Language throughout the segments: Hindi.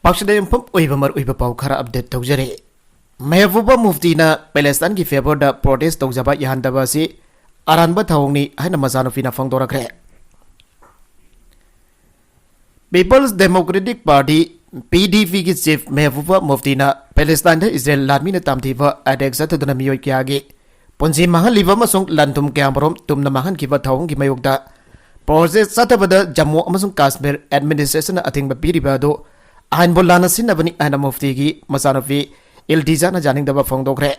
पाक्सदयंफम ओइबमर ओइब पाउ खरा अपडेट तौजरे महबूबा मुफ्तीना पैलेस्ताइन की फेवर दा प्रोटेस्ट तौजबा याहंदबा से अरानबा थावंगनी हाइना मजानुफीना फोंदोरखरे पीपल्स डेमोक्रेटिक पार्टी PDP की चीफ महबूबा मुफ्तीना पैलेस्ताइन दा इजराइल लादमीना तामथीबा अटैक जतदुना मियोय क्यागे पुंजी महलिबा मसुंग लंतुम क्यामरोम तुमना महनकिबा थावंगी मयोगदा प्रोजेक्ट सतबदा जम्मू अमसुंग काश्मीर एडमिनिस्ट्रेशन अथिंगबा पीरिबादो आइनबो लाना सिन्नबनी आइना मुफ्ती की मसानुफी इल्तिजाना जानिंगदबा फोंदोखरे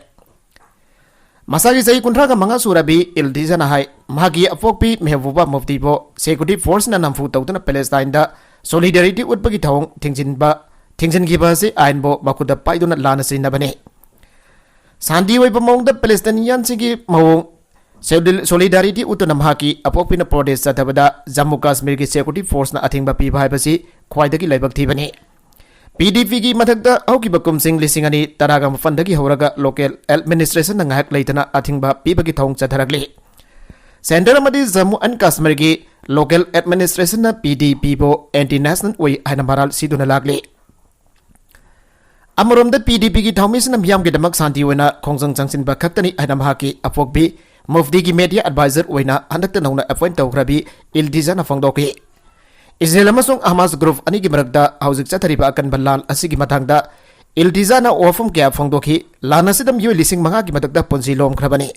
मसागी सही कुंट्रागा मंगा सूरबी इल्तिजाना हाय मागी अपोकपी महबूबा मुफ्तीबो सिक्योरिटी फोर्स ना नमफु तौदना पैलेस्ताइन दा सोलिडरिटी उटबगी थावंग थिंजिनगिबा से आइनबो मकुदा पाइदुना लाना सिन्नबने शांति ओइबा मौंगदा पैलेस्ताइनियन सिगी मौंग सोलिडरिटी उतुना मागी अपोकपीना प्रोटेस्ट सतबदा जम्मू कश्मीर की सिक्योरिटी फोर्स ना अथिंगबा पीबा हाइबसी ख्वाइदगी लाइबक थीबने PDP की मथकदा हौकिबा कुमसिंग लिसिंगनी तरागा मफंदगी हौरगा लोकल एडमिनिस्ट्रेशन नाहक लेतना अथिंगबा पीबगी थौंग चथरगले सेंटर मदी जम्मू एंड कश्मीर की लोकल एडमिनिस्ट्रेशन ना PDP बो एंटी नेशनल ओइ हाइना मराल सिदुना लागले अमरोमदा PDP की थौमिसना मियाम के दमक शांति ओइना खोंजंग चंगसिनबा खक्तनी हाइना महाकी अपोकबी मुफ्ती की मीडिया एडवाइजर ओइना हंदक्ता नौना अपॉइंट तौग्रबी इल्तिजाना फोंदोके इजराइल अमसुंग हमास ग्रुप अनि की मरकदा हौजिक चथरिबा अकन बल्लाल असि की मथांगदा इल्तिजाना ओफम क्या फोंदोखी लानासिदम यो लिसिंग मंगा की मदकदा पुंजी लोमख्रबने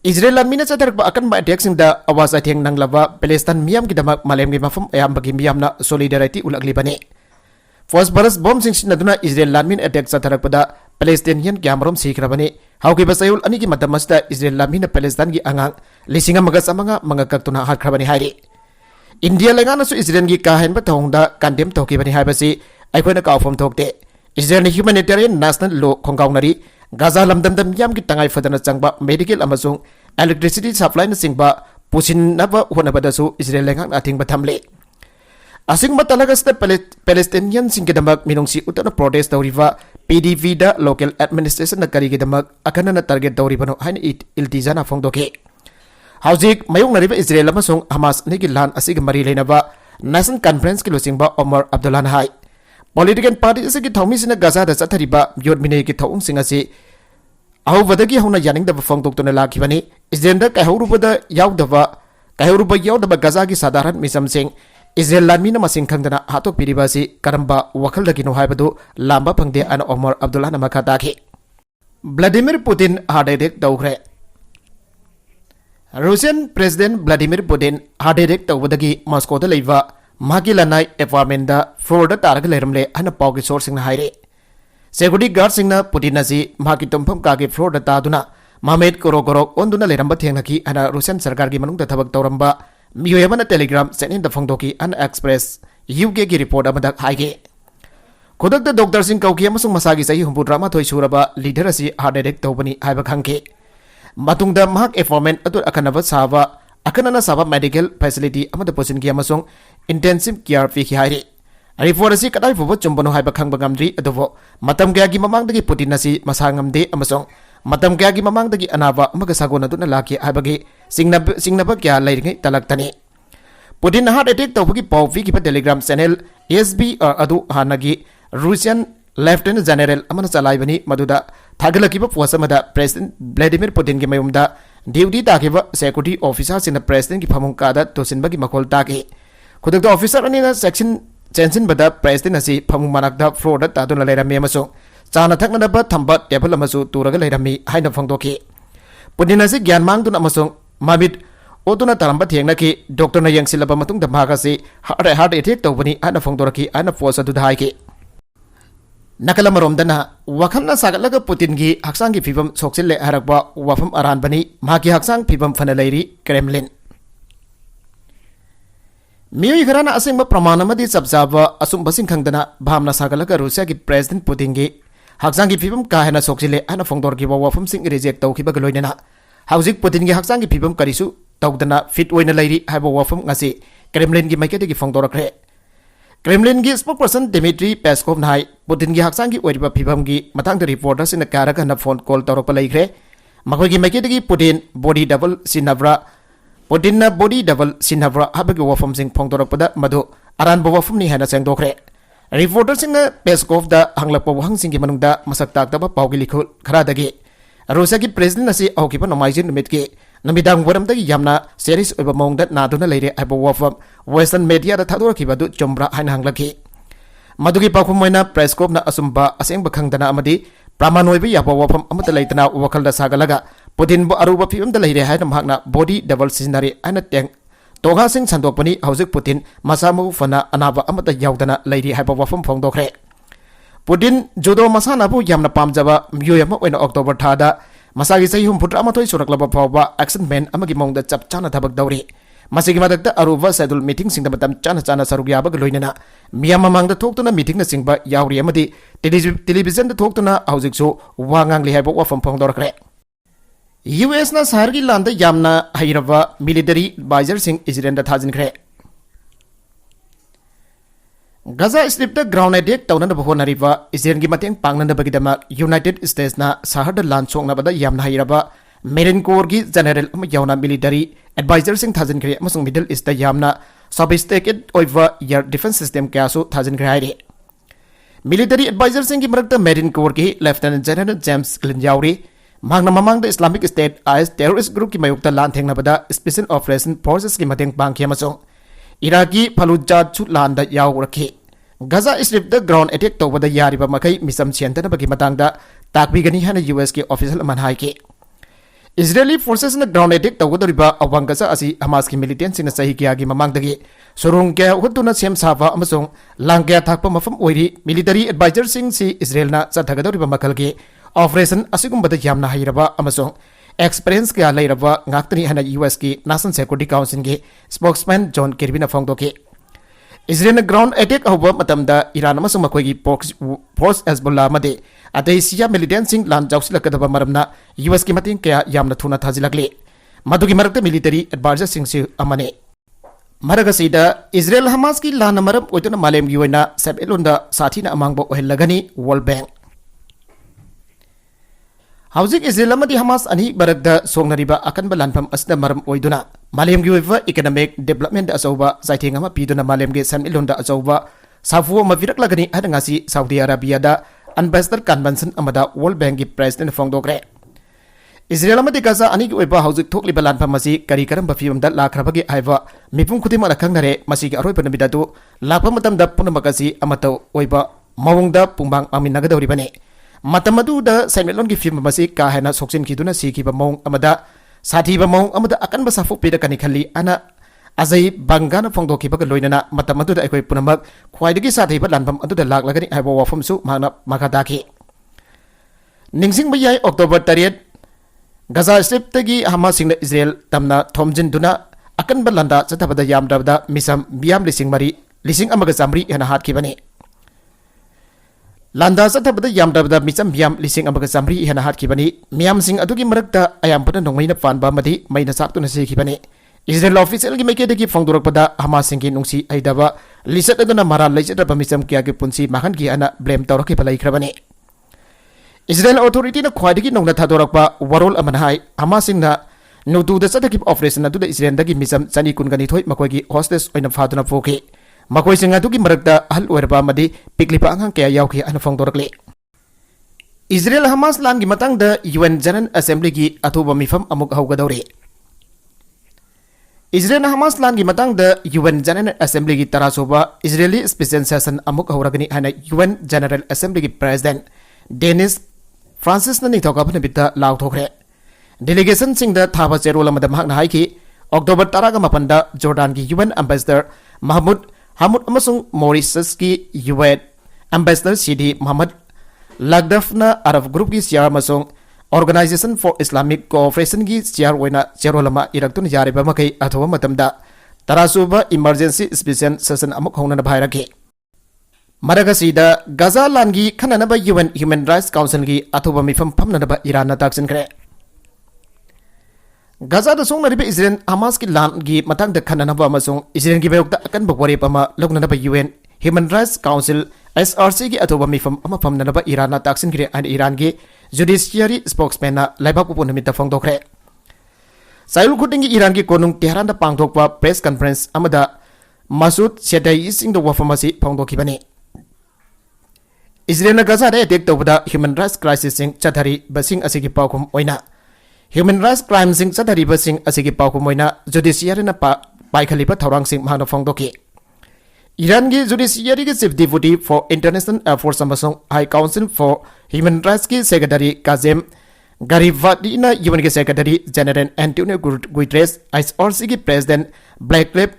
इजराइल अमीना चथरक अकन बा अटैक्सिंग दा आवाज अथेंग नंगलबा पैलेस्ताइन मियाम की दमक मालेम की मफम अयामबगी मियामना सोलिडरिटी उलगलिबने फॉस्फरस बॉम्ब सिंगसिनदुना इजराइल लामिन अटैक चथरकपदा पैलेस्ताइनियन क्यामरोम सीखरबने हाउकी बसयुल अनि की मदमसदा इजराइल लामिन पैलेस्ताइन की अंगांग लिसिंग मगस अमंगा मंगा कक्तुना हाखरबने हाइरे इंडिया लेगानसु इजराइल की काहेनबा थौंगदा कंडेम तौकीबनी हाइबसी अखोइना काउफम थोकते इजराइल ह्यूमैनिटेरियन नेशनल लॉ खोंगाउनरी गाजा लमदमदम याम की तंगाई फदना चंगबा मेडिकल अमसुंग इलेक्ट्रिसिटी सप्लाई न सिंगबा पुसिननबा होनबदसु इजराइल लेगान अथिंगबा थमले असिंगबा तलगस्ते पैलेस्ताइनियन सिंगदमक मिनुंगसी उतना प्रोटेस्ट तौरिबा PDP दा लोकल एडमिनिस्ट्रेशन न करिगदमक अकनना टारगेट तौरिबनो हाइन इल्तिजाना फोंदोके हौजिक मयोंगनरिबा इजराइल अमसुंग हमास निगी लान असिग मरी लेनबा नेशनल कॉन्फ्रेंस की लुसिंगबा ओमर अब्दुल्ला हाई पॉलिटिकल पार्टी असिगी थौमिसिना गाजादा चथरिबा योदमिने की थौंगसिंग असि अहौबदगी हौना यानिंगदबा फोंदोक्तुना लाखिबनी इजराइल कहौरुबदा याउदबा गाजा की साधारण मिसमसिंग इजराइल लानमीना मसिंग खंगदना हातोकपिरिबासि करंबा वखलदगिनो हाइबदु लांबा फंगदे अन ओमर अब्दुल्ला मखा ताखि Vladimir Putin heart attack तौखरे Russian president Vladimir Putin heart attack तौबदगी मॉस्कोदा लेबा मागी लनाई अपार्टमेंट फ्लोर तारग लेरमले हन पाउगी सोर्सिंग हाइरे सिक्योरिटी गार्ड सिंगना पुतिन असि मागी तुमफम कागी फ्लोर तादुना मामेद कोरो ओंदुना लेरमबा थेंगनकी अन रूसियन सरकार की मनुंग थबक तौरंबा मियोयबना टेलीग्राम सेनिन द फोंदोकी अन एक्सप्रेस UK की रिपोर्ट अमदक हाइगे खुदक डॉक्टर सिंह कौकी अमसुंग मसागी सही हुंबुद्रामा थोई सुरबा लीडर असि हार्ट अटैक तौबनी हाइबा खंगे मतुंगदा महक एफॉर्मेंट अतुर अकनबा साबा अकनना साबा मेडिकल फैसिलिटी अमद पोसिन की अमसुंग इंटेंसिव केयर पी हाइरे रिपोर्ट असि कदाई फुबो चुंबनो हाइबा खंबा गमद्री अदुबो मतम गया की ममांगदगी पुतिन असि मसा ngamde अमसुंग मतम गया की ममांगदगी अनाबा अमग सागोनदुना लाखि हाइबगी सिंगनबा क्या लैरिङै तलक्तने पुतिन हार्ट अटैक तौबगी पाउ की टेलीग्राम चैनल SBR अदु हानगी रूसियन लेफ्टिनेंट जनरल अमन चलाइबनी मदुदा थागलकिबा पोसमदा प्रेसिडेंट व्लादिमीर पुतिन की मयुमदा ड्यूटी ताकिबा सिक्योरिटी ऑफिसर सिन प्रेसिडेंट की फमुंग कादा तोसिनबगी मखोल ताके खुदक ऑफिसर अनिना सेक्शन चेंसिनबदा प्रेसिडेंट असि फमुंग मनकदा फ्लोर दा तादुना लेरमे अमसो चाना थकनदबा थंबा टेबल अमसो तुरगा लेरमी हाइना फंगदोके पुतिन असि ज्ञान मांगदुना अमसो माबित ओतुना तरंबा थेंगनकी डॉक्टर न यंगसिलबा मतुंग द भागासि हार्ट अटैक तौबनी आना फंगदोरकी आना पोस अदुदा हाइके नकलमरोमदना वखलना सागलगा पुतिन की हक्सांग की फिबम सोक्सिले हरकबा वफम अरानबनी माकी हक्सांग फिबम फन लेरी क्रेमलिन मियोय खराना असेंग प्रमाण अमदी सबजाबा असुंबसिंग खंगदना भामना सागलगा रूसिया की प्रेसिडेंट पुतिन की हक्सांग की फिबम काहेना सोक्सिले आना फोंदोरकी वफम सिंग रिजेक्ट तौखिबा लोइनना हौजिक पुतिन की हक्सांग की फिबम करिसु तौदना फिट ओइना लेरी हाइबा वफम ngasi क्रेमलिन की माइकेदगी फोंदोरखरे क्रेमलिन की स्पोकपर्सन डिमिट्री पेस्कोव नाय पुतिन की हक्सांग की ओइबा फिबम की मतंग रिपोर्टर सिन कारक न फोन कॉल तौरप लेखरे मखोय की माइकेदगी पुतिन बॉडी डबल सिनब्रा पुतिन बॉडी डबल सिनब्रा हाबगी वफम सिंग फोंदोरपदा मधु अरानबा वफम नि हेना सेंदोखरे रिपोर्टरसिंगना पेस्कोवदा हंगलप वहंगसिंगी मनुंगदा मसक ताकतबा पावगी लिखु खरादगी रूसियागी प्रेसिडेंट असी हौकिबा नोमाइजिन नुमितकी नमिदांग वरमदगी यामना सीरीज ओइबा मौंगदा नादुना लेरे हाइबा वाफम वेस्टर्न मीडिया दा थादोरखिबादु चुम्ब्रा हाइना हंगलकी मदुगी पाखुम मोइना प्रेस्कोवना असुम्बा असेंगबा खंगदना अमदी प्रमाण ओइबा याबा वाफम अमता लेतना वखलदा सागलगा पुतिनबु अरुबा फिबमदा लेरे हाइना महकना बॉडी डबल सिजनरी आइना टेंग तोगा सिंह संदोकपनी हौजिक पुतिन मसामु फना अनाबा अमता यावदना लेरी हाइबा वाफम फोंदोखरे पुतिन जुदो मसानाबु यामना पामजबा मियोय अमा ओइना अक्टोबर थादा मसागी सही 34 सुरक्लबा फावबा एक्शन मैन अमगी मौंगदा चप चाना थबक दौरी मसिगी मदकता अरुबा शेड्यूल मीटिंग सिंगदा मतम चाना चाना सरुग याबग लोइनना मियाम ममांगदा थोक्तुना मीटिंग ना सिंगबा यावरी अमदी टेलीविजन दा थोक्तुना हौजिकसु वांगांगली हाइबा वाफम फोंदोरखरे US ना सारगी लांदा यामना हाइरबा मिलिटरी एडवाइजर सिंह इजराइल दा थाजिनखरे गजा स्ट्रिप ग्राउंड अटैक तौनब होनरिबा इजराइल की मतेंग पांगनबगीदमक यूनाइटेड स्टेट्स ना शहर लान सोंगनबदा यामना हाइरबा मेरिन कोर की जनरल यावना मिलिटरी एडवाइजर सिंह थाजिनखरे अमसुंग मिडल ईस्ट यामना सोफिस्टिकेटेड ओइवा एयर डिफेंस सिस्टम क्यासु थाजिनखरे हाइरे मिलिटरी एडवाइजर सिंह की मरकता मेरिन कोर की लेफ्टिनेंट जनरल जेम्स क्लिन यावरी मांगना ममांग Islamic State IS terrorist group की मयुक्ता लान थेंगनबदा स्पेशल ऑपरेशन फोर्सेस की मतेंग पांगखि अमसुंग इराकी फलुजा छु लांदा यावरखि गजा स्ट्रिप ग्राउंड अटैक तौबदा यारिबा मखै मिसम सेंतनबगी मतंगदा ताकबिगनी हाना US के ऑफिशियल मनहाइके इजरायली फोर्सेस ना ग्राउंड अटैक तौगदरिबा अवंग गजा असि हमास की मिलिटेंट सिंह सही कियागी ममांगदगी सुरुंग के हुतुना सेम साफा अमसुंग लांगया थाकपा मफम ओइरी मिलिटरी एडवाइजर सिंह सी इजरायल ना चथगदरिबा मखलगे ऑपरेशन असिगुम्बदा यामना हाइरबा अमसुंग एक्सपीरियंस क्या लेरबा ngakhtani hana US की नेशनल सिक्योरिटी काउंसिल के स्पोक्समैन जॉन किर्बीना फोंगदोके इजरायल ग्राउंड अटैक होबा मतमदा ईरान अमसुंग मखोगी फोर्स हेजबुल्ला मदे अतै सिया मिलिटेंट सिंह लान जाउसिलकदबा मरमना US की मतिंग क्या यामना थुना थाजिलकले मदुगी मरकते मिलिटरी एडवाइजर सिंह से अमने मरगसीदा इजरायल हमास की लान मरम ओइतुना मालेम युना सेबेलुंदा साथीना अमांगबो ओहेलगनी वर्ल्ड बैंक हौजिक इजरायल हमास अनी मरकदा सोंगनरिबा अकनबा लानफम असना मरम ओइदुना मालेमगी ओइबा इकोनॉमिक डेवलपमेंट अचौबा जाइथेंग अमा पीदुना मालेमगे सनमिलोंदा अचौबा साफु मविरकलगनी हदंगासी सऊदी अरेबियादा एम्बेसडर कन्वेंशन अमदा वर्ल्ड बैंक की प्रेसिडेंट फोंगदोक्रे इजरायल अमदी गजा अनी ओइबा हौजिक थोकलिबा लानफम असी करी करम बफिमदा लाखरबगे हाइबा मिपुम खुदिमा खंगनरे मसीगी अरोइबा नमिदादु लापा मतमदा पुनमकसी अमतो ओइबा मवंगदा पुंबांग आमिनगदौरिबने मतमदुदा सैमेलोन की फिल्म मसी का है सोक्सिन खिदुना सीखिबा मौंग अमदा साथीबा मौंग अमदा अकनबा साफु पिरकनी खल्ली अना अजय बंगाना फोंदोखिबा लोइनना मतमदुदा अखोय पुनमक ख्वाइदगी साथीबा लानफम अदुदा लागलगनी हाइबा वाफमसु माना मखादाखि निंगसिंगबा याय अक्टोबर 3 गजा स्ट्रिप्तगी हमासिंग इजरायल तमना थोमजिनदुना अकनबा लंदा चथबदा यामदबदा मिसम बियाम लिसिंग मरी लिसिंग अमगा जामरी हना हातखिबने लांदा चथबदा यामदबदा मिचम बियाम लिसिंग अमगा जामरी हना हातखिबनी मियाम सिंग अदुगी मरकता अयामपना नोंगैना पानबा मदि मैना साक्तुना सेखिबने इजरायल ऑफिशियल की मैकेदगी फोंदोरकपदा हमासिंग की नुंसी हैदबा लिसत अदुना मरा लैजदबा मिचम किया के पुंसी माखन की अना ब्लेम तौरखिबा लैख्रबने इजरायल अथॉरिटी ना ख्वाइदगी नौना थादोरकपा वरोल अमनहाई हमासिंगना नुदुदा चथकिब ऑपरेशन अदुदा इजरायलदगी मिचम चनी कुनगनी मकोगी होस्टेस ओइना फादुना पोके मकोइसिंग अदुगी मरकता अहल ओरबा मदि पिकलिपा अंगां कया यावखि अना फोंदोरकले इजरायल हमास लान की मतंगदा UN जनरल असेंबली की अथुबा मिफम अमुक हौगदौरे इजरायल हमास लान की मतंगदा UN जनरल असेंबली की तरासोबा इजरायली स्पेशल सेशन अमुक हौरगनी हना UN जनरल असेंबली की प्रेसिडेंट डेनिस फ्रांसिस ने निथौकाबन बिता लाउथोखरे डेलीगेशन सिंगदा थाबा चेरोल अमदा महकना हाइकी अक्टोबर 18 जॉर्डन की UN एम्बेसडर महमूद हामुद अमसुंग मॉरिशस की UN एम्बेसडर सीडी मोहम्मद लगदफना अरब ग्रुप की चेयर अमसुंग ऑर्गेनाइजेशन फॉर इस्लामिक कोऑपरेशन की चेयर ओइना चेरोलमा इरक्तुन यारिबा मकै अथवा मतमदा तरासुबा इमरजेंसी स्पेशल सेशन अमुक होना भाइरके मरगसीदा गजा लानगी खननबा UN ह्यूमन राइट्स काउंसिल की अथवा मिफम फमनबा ईरान ताक्सिनखरे गजा सोंगनरिबा इजरायल हमास की लान की मतंगदा खननबा अमसुंग इजरायल की बयोक्ता अकनबा वरेप अमा लौगनबा UN human rights council SRC की अथवा मिफम अमा फमनबा ईरान ताक्सिनखरे अन ईरान की जुडिशियरी स्पोक्समैन लाइबाकु पुनमिता फोंदोखरे साइल खुटिंगी ईरान की कोनुंग तेहरान पांगथोकपा प्रेस कॉन्फ्रेंस अमदा मसूद शेदाई सिंग द वफमसी फोंदोखिबने Israel Gaza da attack tawda human rights crisis sing chathari basing asigi paukum oina human rights crime sing chathari basing asigi paukum oina judiciary na paikhaliba thorang sing mahna phongdoki Iran ki judiciary ki chief deputy for international affairs amasung high council for human rights ki secretary Kazem Garibati na UN ki secretary general Antonio Guterres ICRC ki president Blackley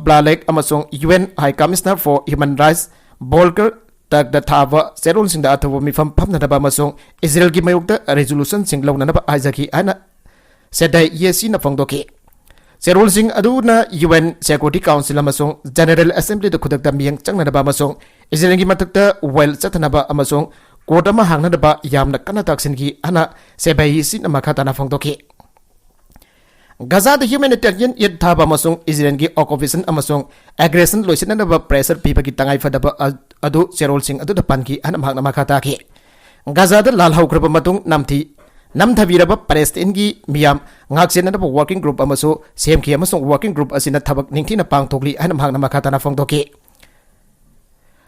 Blalek amasung UN high commissioner for human rights Volker tak da thava serol sing da athawa mifam phamna da masung Israel ki mayuk da resolution sing launa na ba ajaki ana sedai yesi na phongdoki serol sing aduna UN Security Council amasung General Assembly da khudak da miyang changna da masung Israel ki matak da well chathana ba amasung court ama hangna da ba yamna kana taksin ki ana sebai yesi na makata na phongdoki Gaza the humanitarian yet thaba amasung Israel ki occupation amasung aggression loisin na ba pressure pipa ki tangai fadaba adu serol sing adu dapan ki anam hak nama kata ki Gaza da lal haukraba matung namthabiraba Palestine ki miyam ngaksen na ba working group amaso sem ki amasung working group asina thabak ningthi na pangthokli anam hak nama kata na phongdoki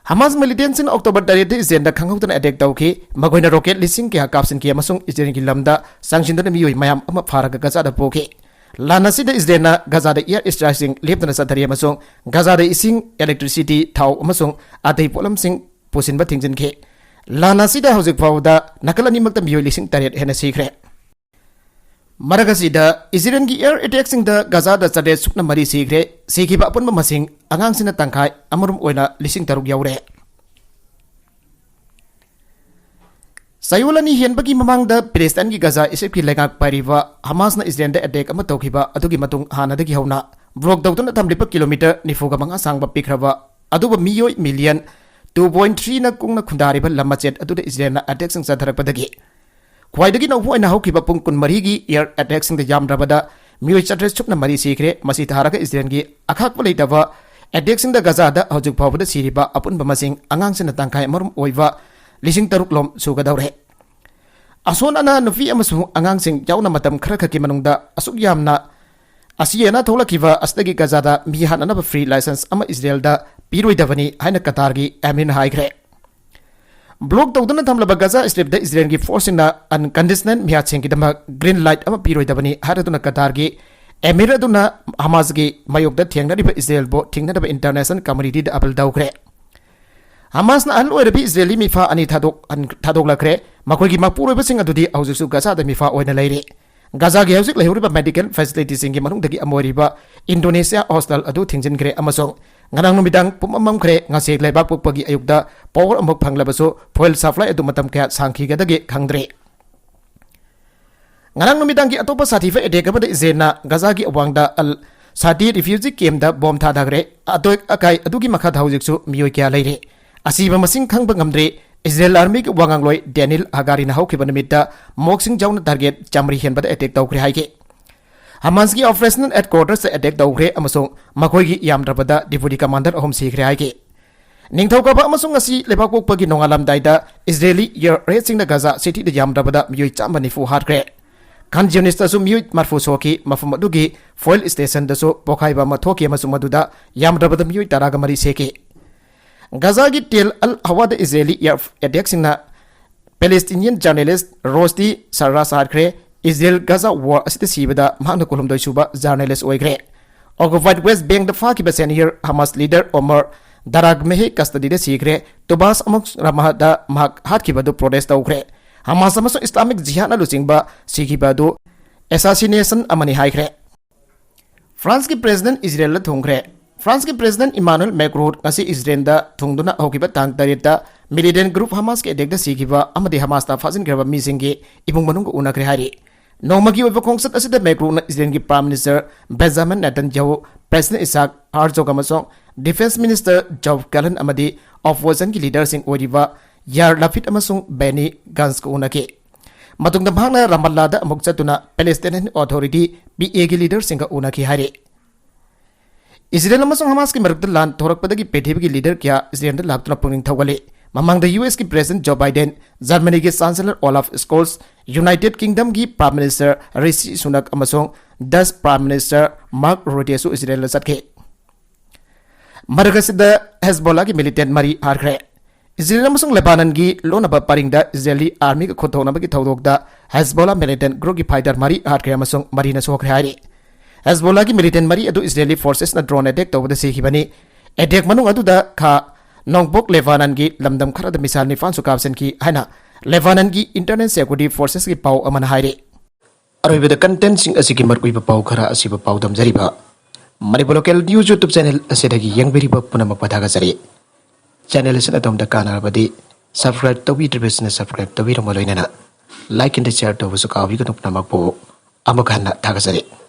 Hamas militants in October 30 Israel da khanghautana attack tawki magoina rocket lising ki kapsin ki amasung Israel ki lamda sangshin da miyoi mayam ama pharaga Gaza da poki Lana sida Israel na Gaza da air strikes leptana sathari amasung Gaza da ising electricity thau amasung atai polam sing pusin ba thingjin ke Lana sida hojik fawda nakalani makta miyoi lising taret hena sikre Maraga sida Israel ki air attacks da Gaza da chade sukna mari sikre sikiba apun masing angang sina tangkai amarum oina lising taruk yaure Sayulani hian bagi mamang da Palestine ki Gaza isip ki lengak pariwa Hamas na Israel da attack ama tawkiba adugi matung hana da ki hauna blok dawtun thamlipa kilometer nifuga manga sangba pikraba aduba miyoi million 2.3 na kungna khundari ba lamachet adu da Israel na attack sing satharakpadagi khwaidagi na huina haukiba pung kun marigi air attack sing da yamrabada miyoi chatres chupna mari sikre masi tharaga Israel gi akhak palaitaba attack sing da Gaza da hojik phawda siriba apun ba masing angang sina tangkai marum oiwa Lising taruk lom suga daure. Ason ana nufi amasung angang sing jauna matam khara khaki manungda asuk yamna asiyena thola kiwa astagi Gaza da mihan anaba free license ama Israel da piroi davani haina Qatar gi amin haigre. Blok tawduna thamlaba Gaza strip da Israel gi forcing na unconditional mihat sing dama green light ama piroi davani haraduna Qatar gi emir aduna Hamas gi mayok da thiangna riba Israel bo thingna da international community da abal daugre. Hamas na alu erabi Israeli mifa ani thadok lakre makoi gi mapuro basing adudi aujusu Gaza da mifa oina leire Gaza gi hausik lehuriba medical facilities singi manung dagi amoriba Indonesia hostel adu thingjin kre amasong nganang numidang pumamam kre ngase leibak pukpagi ayukda power amok phanglabaso foil supply adu matam kya sangki ga dagi khangdre nganang numidang gi atopa satifa edekaba da Israel Gaza gi awangda al Sadi refugee camp da bomb thadagre adoik akai adugi makha haujiksu miyoi kya leire Asiba masing khang bangamdre Israel army ki wangangloi Daniel Hagari na hauki banamita moksing jauna target chamri hen bada attack tawkre haike Hamas ki operational headquarters attack tawkre amasung makoi gi yamdrabada deputy commander ahom sikre haike ningthauka amasung asi lebakok pagi nongalam daida Israeli air raid sing na Gaza city da yamdrabada miyoi chambani fu hatkre kan jonista su miyoi marfu soki mafum adugi foil station da so pokhaiba mathoki amasung maduda yamdrabada miyoi taraga mari seke Gaza ki Tel Al-Hawad Israeli air attack sing na Palestinian journalist Rosti Sarasarkre Israel Gaza war asita sibada mahna kolom doi suba journalist oigre occupied West Bank da faki ba senior Hamas leader Omar Daragmehi custody da sikre Tobas amok ramahada mahak hat ki badu protest tawkre Hamas amaso Islamic Jihad na lusingba siki badu assassination amani haikre France ki president Israel la thongkre France ki president Emmanuel Macron ngasi Israel da thungduna hokiba tang tarita militant group Hamas ke attack da sikiba amadi Hamas ta fazin graba misingi ibung manung ko unakre hari nomagi oiba kongsat asida Macron na Israel ki prime minister Benjamin Netanyahu president Isaac Herzog amasong defense minister Joe Gallant amadi opposition ki leader sing oiba Yair Lapid amasong Benny Gantz ko unake matungda bhangna Ramallah da amok chatuna Palestinian Authority PA ki leader sing ka unaki hari Israel amasung Hamas ki marakta lan thorakpadagi pethibi ki leader kya Israel da laktuna pungning thawale mamang da US ki president Joe Biden Germany ki chancellor Olaf Scholz United Kingdom ki prime minister Rishi Sunak amasung Dutch prime minister Mark Rutte su Israel la satke maragasida Hezbollah ki militant mari harkre Israel amasung Lebanon gi lonaba paringda Israeli army ka khothona bagi thodokda Hezbollah militant group gi fighter mari hatkre amasung marina sokre hari. Hezbollah gi militant mari adu Israeli forces na drone attack tawda se hibani. Attack manung adu da kha Nongbok Lebanon gi lamdam khara da misal ni fan sukabsen ki haina Lebanon gi internal security forces gi pau amana haire. Aroibeda content sing asigi markui ba pau khara asiba pau dam jariba. Manipur local news YouTube channel asidagi yang beri ba punamak padaga jari. Channel is at the canal badi subscribe to be the business subscribe to be the like and share to was a cow you can open a po amakana tagasari.